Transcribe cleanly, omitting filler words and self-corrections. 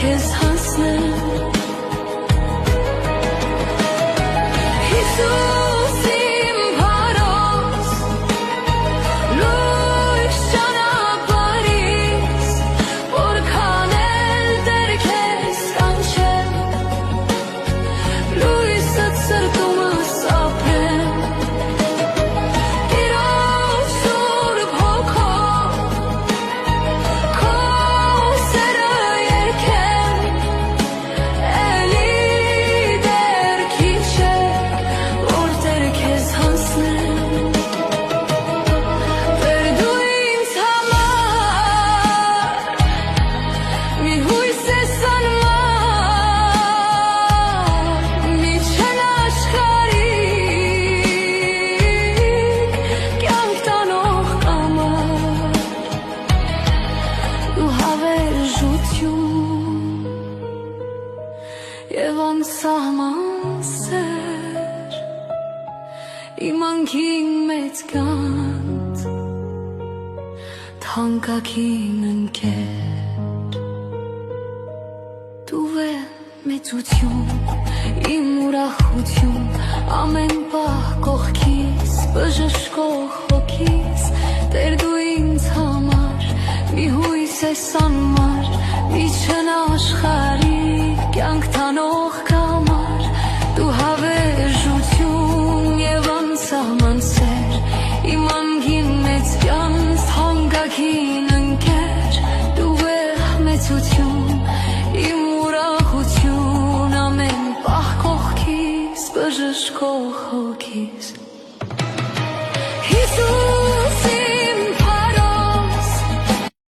քեզ հասնեմ Հիսուս իմ փարոս լույս ճանապարհիս որքան էլ դեռ քեզ կանչեմ լույսը սրտումս ապրեմ Տիրոջ սուրբ հոգով քո սերը երգեմ էլի դեռ քիչ է որ դեռ քեզ հասնեմ Տեր դու ինձ համար մի հույս ես անմար մի չեն աշխարհիկ կյանք տանող կամար դու հավերժություն և անսահման սեր իմ անքին մեծ գանձ թանկագին ընկեր դու մեծություն իմ ուրախություն ամեն պահ կողքիս բժշկող հոգիս Տեր դու ինձ համար մի հույս ես անմար մի չնաշխարհիկ կյանք տանող կամար դու հավերժություն և անսահման սեր իմ անգին մեծ կյանք թանկագին ընկեր դու մեծություն իմ ուրախություն ամեն պահ կողքիս բժշկող հոգիս Հիսուս